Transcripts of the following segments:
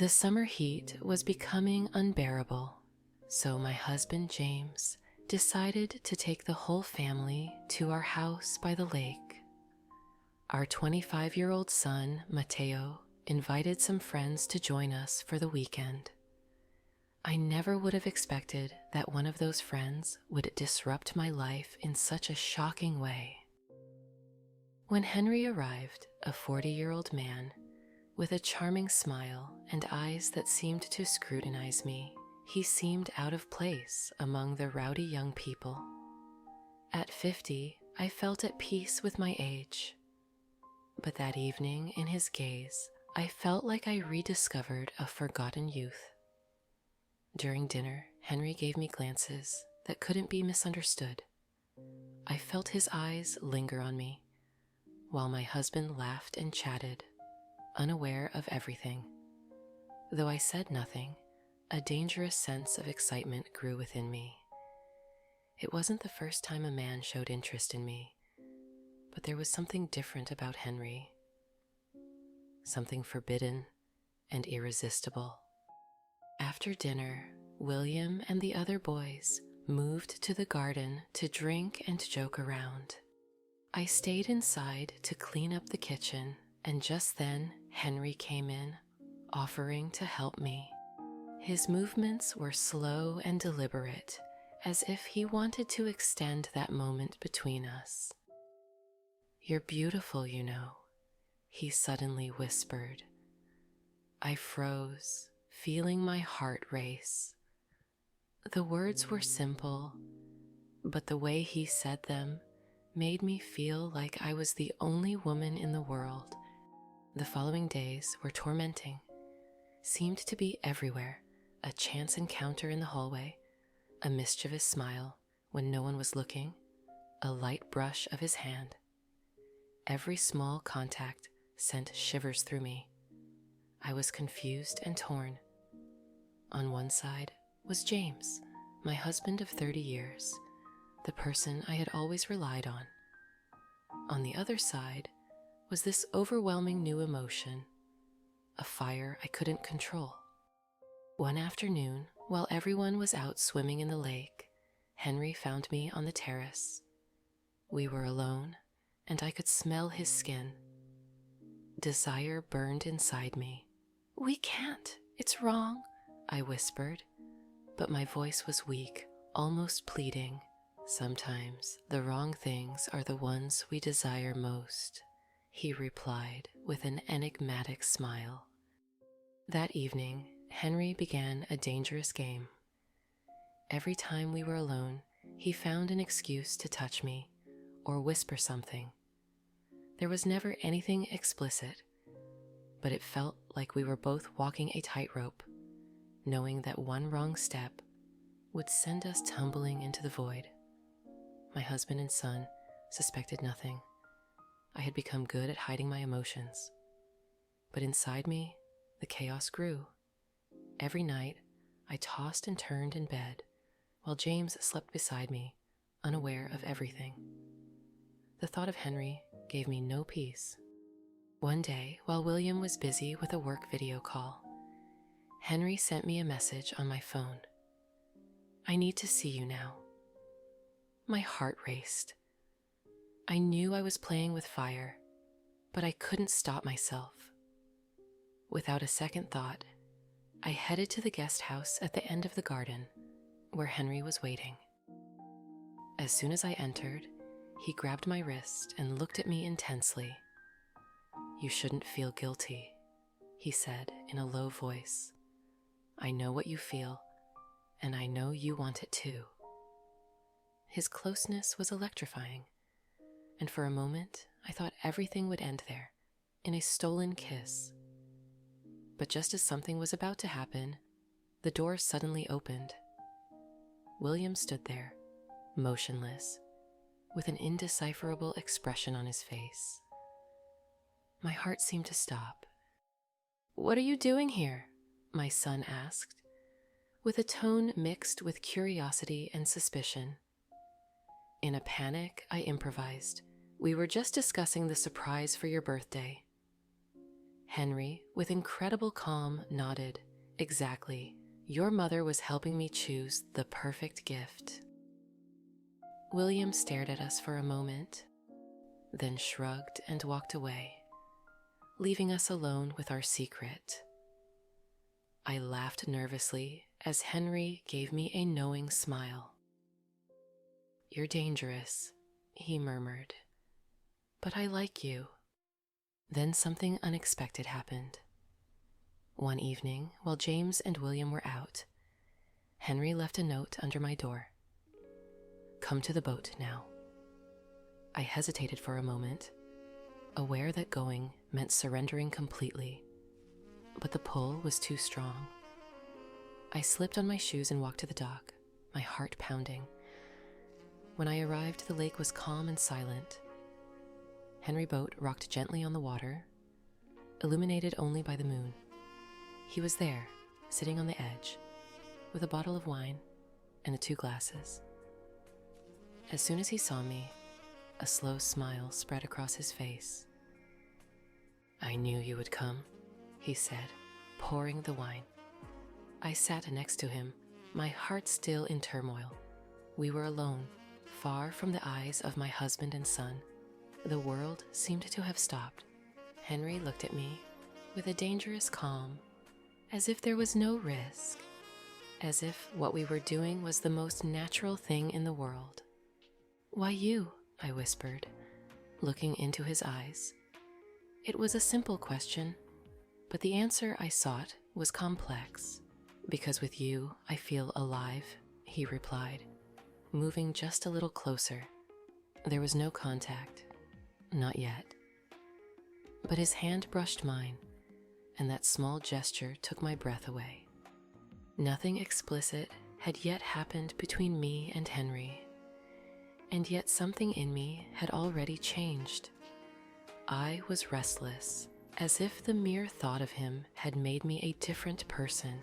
The summer heat was becoming unbearable, so my husband James decided to take the whole family to our house by the lake. Our 25-year-old son, Mateo, invited some friends to join us for the weekend. I never would have expected that one of those friends would disrupt my life in such a shocking way. When Henry arrived, a 40-year-old man, with a charming smile and eyes that seemed to scrutinize me, he seemed out of place among the rowdy young people. At 50, I felt at peace with my age. But that evening, in his gaze, I felt like I rediscovered a forgotten youth. During dinner, Henry gave me glances that couldn't be misunderstood. I felt his eyes linger on me, while my husband laughed and chatted, unaware of everything. Though I said nothing, a dangerous sense of excitement grew within me. It wasn't the first time a man showed interest in me, but there was something different about Henry. Something forbidden and irresistible. After dinner, William and the other boys moved to the garden to drink and joke around. I stayed inside to clean up the kitchen, and just then Henry came in, offering to help me. His movements were slow and deliberate, as if he wanted to extend that moment between us. "You're beautiful, you know," he suddenly whispered. I froze, feeling my heart race. The words were simple, but the way he said them made me feel like I was the only woman in the world. The following days were tormenting, seemed to be everywhere: a chance encounter in the hallway, a mischievous smile when no one was looking, a light brush of his hand. Every small contact sent shivers through me. I was confused and torn. On one side was James, my husband of 30 years, the person I had always relied on. On the other side was this overwhelming new emotion, a fire I couldn't control. One afternoon, while everyone was out swimming in the lake, Henry found me on the terrace. We were alone, and I could smell his skin. Desire burned inside me. "We can't, it's wrong," I whispered, but my voice was weak, almost pleading. "Sometimes the wrong things are the ones we desire most," he replied with an enigmatic smile. That evening, Henry began a dangerous game. Every time we were alone, he found an excuse to touch me or whisper something. There was never anything explicit, but it felt like we were both walking a tightrope, knowing that one wrong step would send us tumbling into the void. My husband and son suspected nothing. I had become good at hiding my emotions. But inside me, the chaos grew. Every night, I tossed and turned in bed, while James slept beside me, unaware of everything. The thought of Henry gave me no peace. One day, while William was busy with a work video call, Henry sent me a message on my phone. "I need to see you now." My heart raced. I knew I was playing with fire, but I couldn't stop myself. Without a second thought, I headed to the guest house at the end of the garden, where Henry was waiting. As soon as I entered, he grabbed my wrist and looked at me intensely. "You shouldn't feel guilty," he said in a low voice. "I know what you feel, and I know you want it too." His closeness was electrifying, and for a moment I thought everything would end there, in a stolen kiss. But just as something was about to happen, the door suddenly opened. William stood there, motionless, with an indecipherable expression on his face. My heart seemed to stop. "What are you doing here?" my son asked, with a tone mixed with curiosity and suspicion. In a panic, I improvised. "We were just discussing the surprise for your birthday." Henry, with incredible calm, nodded. Exactly. Your mother was helping me choose the perfect gift. William stared at us for a moment, then shrugged and walked away, leaving us alone with our secret. I laughed nervously as Henry gave me a knowing smile. You're dangerous, he murmured, but I like you. Then something unexpected happened. One evening, while James and William were out, Henry left a note under my door. Come to the boat now. I hesitated for a moment, aware that going meant surrendering completely, but the pull was too strong. I slipped on my shoes and walked to the dock, my heart pounding. When I arrived, the lake was calm and silent. Henry's boat rocked gently on the water, illuminated only by the moon. He was there, sitting on the edge, with a bottle of wine and the 2 glasses. As soon as he saw me, a slow smile spread across his face. I knew you would come, he said, pouring the wine. I sat next to him, my heart still in turmoil. We were alone, far from the eyes of my husband and son. The world seemed to have stopped. Henry looked at me with a dangerous calm, as if there was no risk, as if what we were doing was the most natural thing in the world. Why you? I whispered, looking into his eyes. It was a simple question, but the answer I sought was complex. Because with you, I feel alive, he replied, moving just a little closer. There was no contact. Not yet. But his hand brushed mine, and that small gesture took my breath away. Nothing explicit had yet happened between me and Henry, and yet something in me had already changed. I was restless, as if the mere thought of him had made me a different person.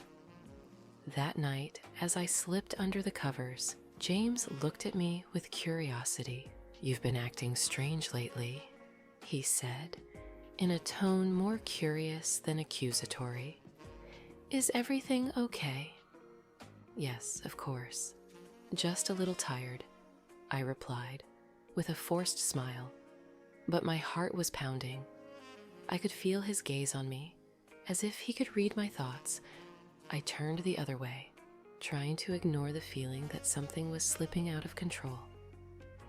That night, as I slipped under the covers, James looked at me with curiosity. You've been acting strange lately, he said, in a tone more curious than accusatory. Is everything okay? Yes, of course. Just a little tired, I replied, with a forced smile, but my heart was pounding. I could feel his gaze on me, as if he could read my thoughts. I turned the other way, trying to ignore the feeling that something was slipping out of control.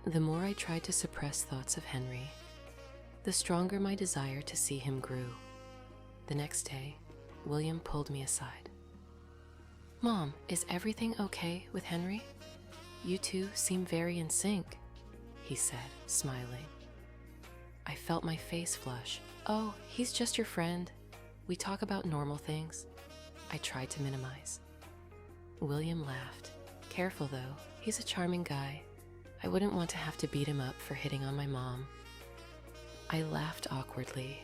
The more I tried to suppress thoughts of Henry, the stronger my desire to see him grew. The next day, William pulled me aside. Mom, is everything okay with Henry? You two seem very in sync, he said, smiling. I felt my face flush. Oh, he's just your friend. We talk about normal things. I tried to minimize. William laughed. Careful though, he's a charming guy. I wouldn't want to have to beat him up for hitting on my mom. I laughed awkwardly,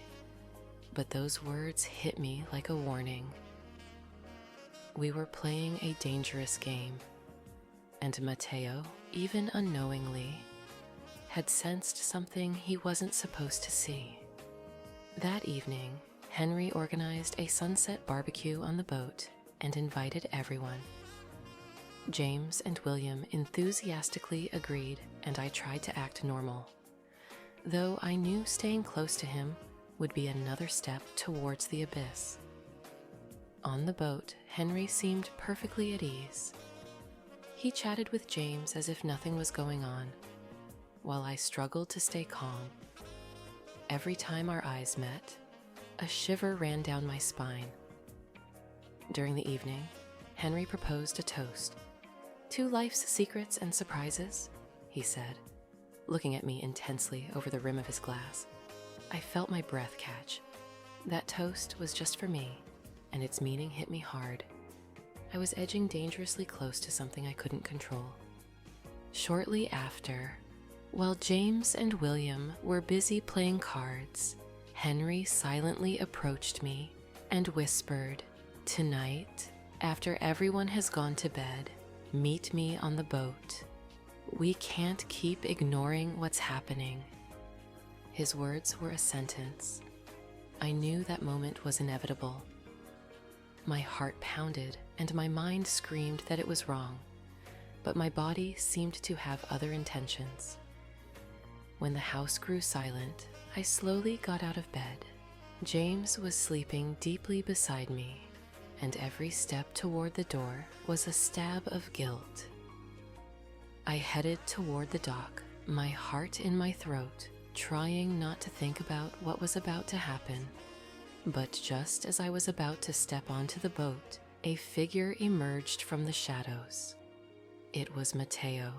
but those words hit me like a warning. We were playing a dangerous game, and Matteo, even unknowingly, had sensed something he wasn't supposed to see. That evening, Henry organized a sunset barbecue on the boat and invited everyone. James and William enthusiastically agreed, and I tried to act normal, though I knew staying close to him would be another step towards the abyss. On the boat, Henry seemed perfectly at ease. He chatted with James as if nothing was going on, while I struggled to stay calm. Every time our eyes met, a shiver ran down my spine. During the evening, Henry proposed a toast. To life's secrets and surprises, he said, looking at me intensely over the rim of his glass. I felt my breath catch. That toast was just for me, and its meaning hit me hard. I was edging dangerously close to something I couldn't control. Shortly after, while James and William were busy playing cards, Henry silently approached me and whispered, "Tonight, after everyone has gone to bed, meet me on the boat. We can't keep ignoring what's happening." His words were a sentence, I knew that moment was inevitable. My heart pounded and my mind screamed that it was wrong, but my body seemed to have other intentions. When the house grew silent, I slowly got out of bed. James was sleeping deeply beside me, and every step toward the door was a stab of guilt. I headed toward the dock, my heart in my throat, trying not to think about what was about to happen. But just as I was about to step onto the boat, a figure emerged from the shadows. It was Mateo.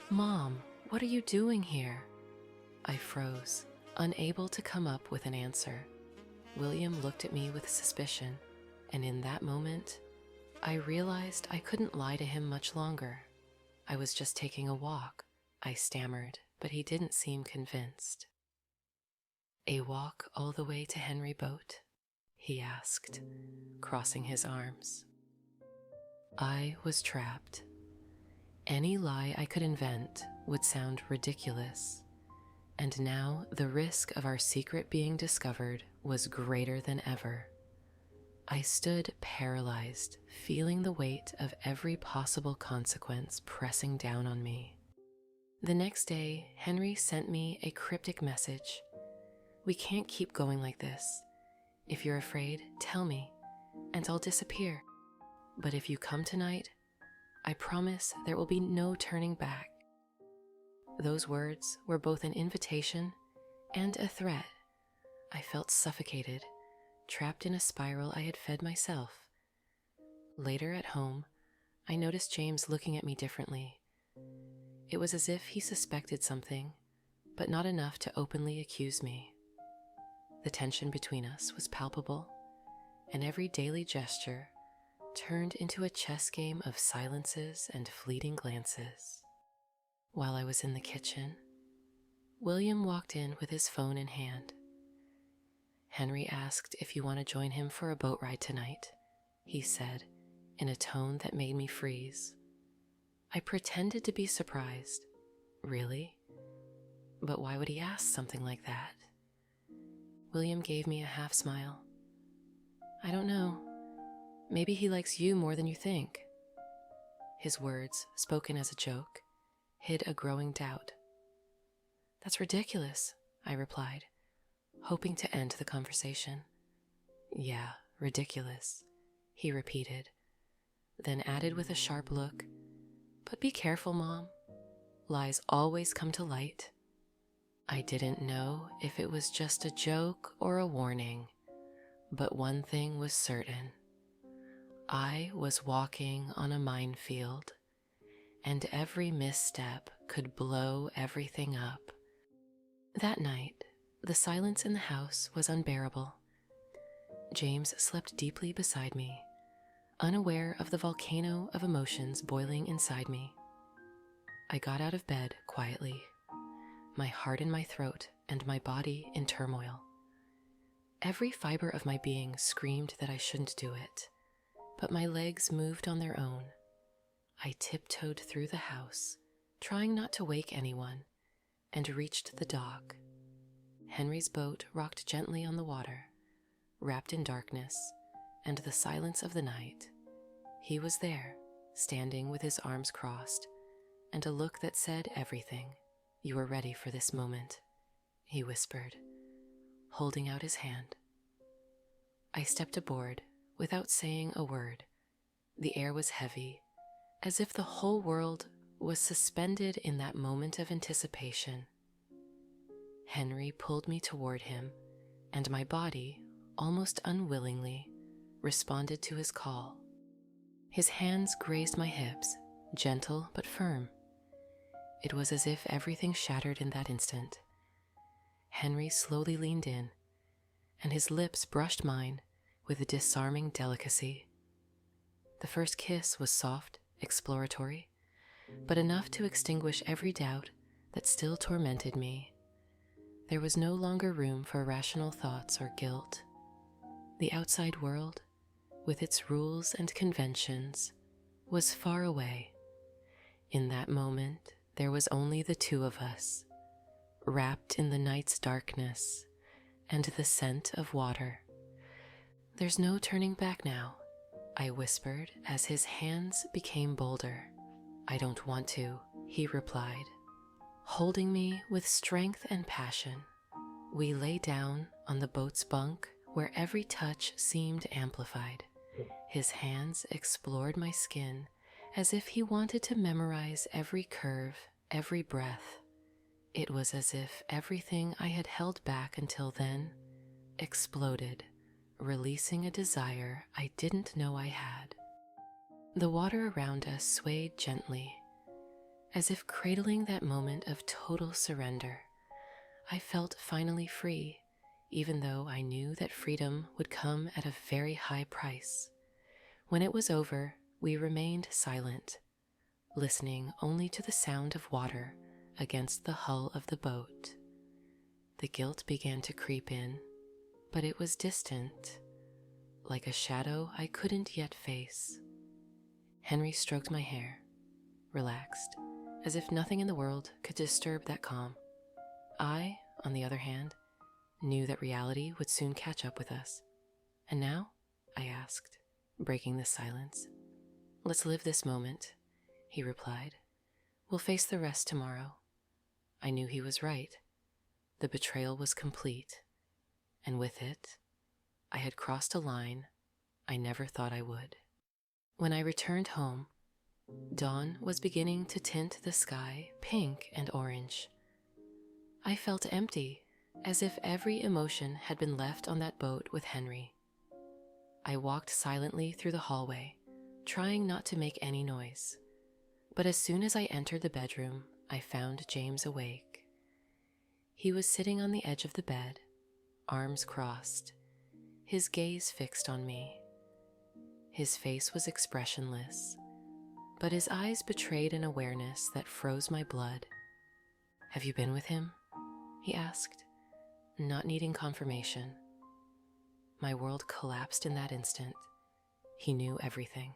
"Mom, what are you doing here?" I froze, unable to come up with an answer. William looked at me with suspicion, and in that moment, I realized I couldn't lie to him much longer. "I was just taking a walk," I stammered, but he didn't seem convinced. "A walk all the way to Henry Boat?" he asked, crossing his arms. I was trapped. Any lie I could invent would sound ridiculous, and now the risk of our secret being discovered was greater than ever. I stood paralyzed, feeling the weight of every possible consequence pressing down on me. The next day, Henry sent me a cryptic message. "We can't keep going like this. If you're afraid, tell me, and I'll disappear. But if you come tonight, I promise there will be no turning back." Those words were both an invitation and a threat. I felt suffocated, trapped in a spiral I had fed myself. Later at home, I noticed James looking at me differently. It was as if he suspected something, but not enough to openly accuse me. The tension between us was palpable, and every daily gesture turned into a chess game of silences and fleeting glances. While I was in the kitchen, William walked in with his phone in hand. "Henry asked if you want to join him for a boat ride tonight," he said in a tone that made me freeze. I pretended to be surprised. Really? But why would he ask something like that? William gave me a half smile. "I don't know. Maybe he likes you more than you think." His words, spoken as a joke, hid a growing doubt. "That's ridiculous," I replied, hoping to end the conversation. "Yeah, ridiculous," he repeated, then added with a sharp look, "But be careful, Mom. Lies always come to light." I didn't know if it was just a joke or a warning, but one thing was certain. I was walking on a minefield, and every misstep could blow everything up. That night, the silence in the house was unbearable. James slept deeply beside me, unaware of the volcano of emotions boiling inside me. I got out of bed quietly, my heart in my throat and my body in turmoil. Every fiber of my being screamed that I shouldn't do it, but my legs moved on their own. I tiptoed through the house, trying not to wake anyone, and reached the dock. Henry's boat rocked gently on the water, wrapped in darkness and the silence of the night. He was there, standing with his arms crossed, and a look that said everything. "You were ready for this moment," he whispered, holding out his hand. I stepped aboard without saying a word. The air was heavy, as if the whole world was suspended in that moment of anticipation. Henry pulled me toward him, and my body, almost unwillingly, responded to his call. His hands grazed my hips, gentle but firm. It was as if everything shattered in that instant. Henry slowly leaned in, and his lips brushed mine with a disarming delicacy. The first kiss was soft, exploratory, but enough to extinguish every doubt that still tormented me. There was no longer room for rational thoughts or guilt. The outside world, with its rules and conventions, was far away. In that moment, there was only the two of us, wrapped in the night's darkness and the scent of water. "There's no turning back now," I whispered as his hands became bolder. "I don't want to," he replied, holding me with strength and passion. We lay down on the boat's bunk where every touch seemed amplified. His hands explored my skin as if he wanted to memorize every curve, every breath. It was as if everything I had held back until then exploded, releasing a desire I didn't know I had. The water around us swayed gently, as if cradling that moment of total surrender. I felt finally free, even though I knew that freedom would come at a very high price. When it was over, we remained silent, listening only to the sound of water against the hull of the boat. The guilt began to creep in, but it was distant, like a shadow I couldn't yet face. Henry stroked my hair, relaxed, as if nothing in the world could disturb that calm. I, on the other hand, knew that reality would soon catch up with us. "And now?" I asked, breaking the silence. "Let's live this moment," he replied. "We'll face the rest tomorrow." I knew he was right. The betrayal was complete, and with it, I had crossed a line I never thought I would. When I returned home, dawn was beginning to tint the sky pink and orange. I felt empty, as if every emotion had been left on that boat with Henry. I walked silently through the hallway, trying not to make any noise. But as soon as I entered the bedroom, I found James awake. He was sitting on the edge of the bed, arms crossed, his gaze fixed on me. His face was expressionless, but his eyes betrayed an awareness that froze my blood. "Have you been with him?" he asked, not needing confirmation. My world collapsed in that instant. He knew everything.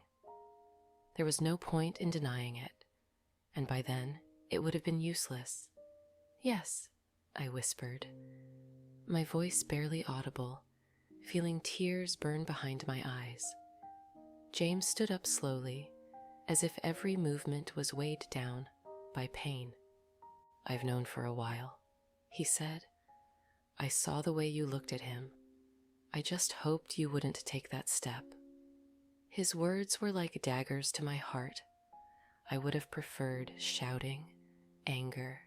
There was no point in denying it, and by then it would have been useless. "Yes," I whispered, my voice barely audible, feeling tears burn behind my eyes. James stood up slowly, as if every movement was weighed down by pain. "I've known for a while," he said. "I saw the way you looked at him. I just hoped you wouldn't take that step." His words were like daggers to my heart. I would have preferred shouting, anger,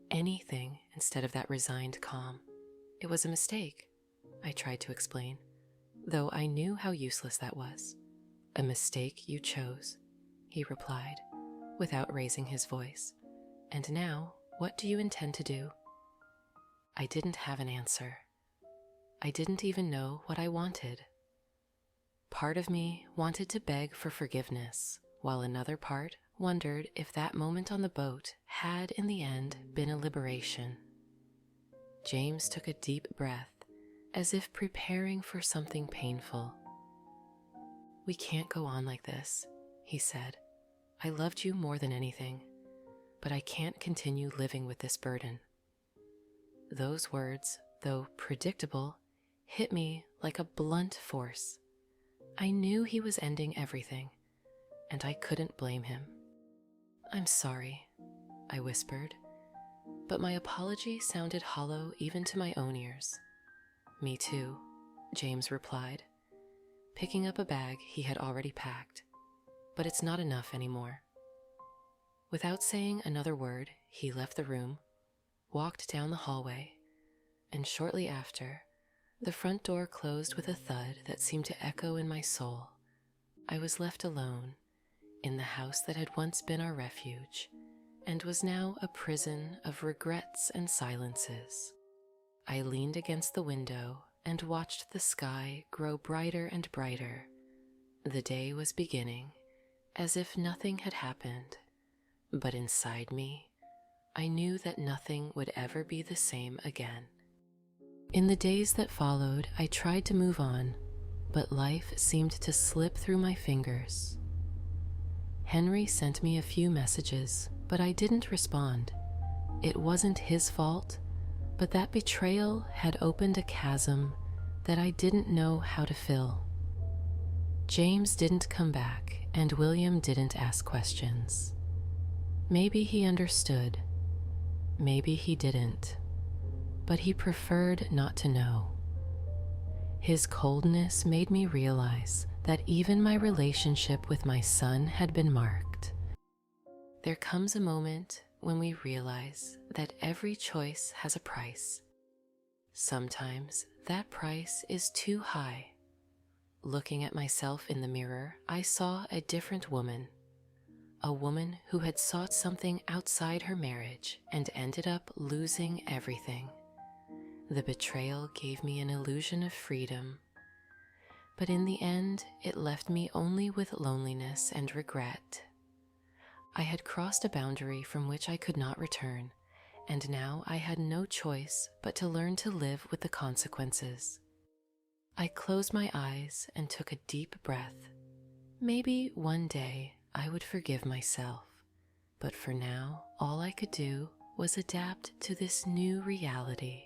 anything instead of that resigned calm. "It was a mistake," I tried to explain, though I knew how useless that was. "A mistake you chose," he replied, without raising his voice. "And now, what do you intend to do?" I didn't have an answer. I didn't even know what I wanted. Part of me wanted to beg for forgiveness, while another part wondered if that moment on the boat had in the end been a liberation. James took a deep breath, as if preparing for something painful. "We can't go on like this," he said. "I loved you more than anything, but I can't continue living with this burden." Those words, though predictable, hit me like a blunt force. I knew he was ending everything, and I couldn't blame him. "I'm sorry," I whispered, but my apology sounded hollow even to my own ears. "Me too," James replied, picking up a bag he had already packed, "but it's not enough anymore." Without saying another word, he left the room, walked down the hallway, and shortly after, the front door closed with a thud that seemed to echo in my soul. I was left alone in the house that had once been our refuge and was now a prison of regrets and silences. I leaned against the window and watched the sky grow brighter and brighter. The day was beginning, as if nothing had happened, but inside me, I knew that nothing would ever be the same again. In the days that followed, I tried to move on, but life seemed to slip through my fingers. Henry sent me a few messages, but I didn't respond. It wasn't his fault, But that betrayal had opened a chasm that I didn't know how to fill. James didn't come back, and William didn't ask questions. Maybe he understood, maybe he didn't, but he preferred not to know. His coldness made me realize that even my relationship with my son had been marked. There comes a moment when we realize that every choice has a price. Sometimes that price is too high. Looking at myself in the mirror, I saw a different woman. A woman who had sought something outside her marriage and ended up losing everything. The betrayal gave me an illusion of freedom, but in the end, it left me only with loneliness and regret. I had crossed a boundary from which I could not return, and now I had no choice but to learn to live with the consequences. I closed my eyes and took a deep breath. Maybe one day I would forgive myself, but for now, all I could do was adapt to this new reality.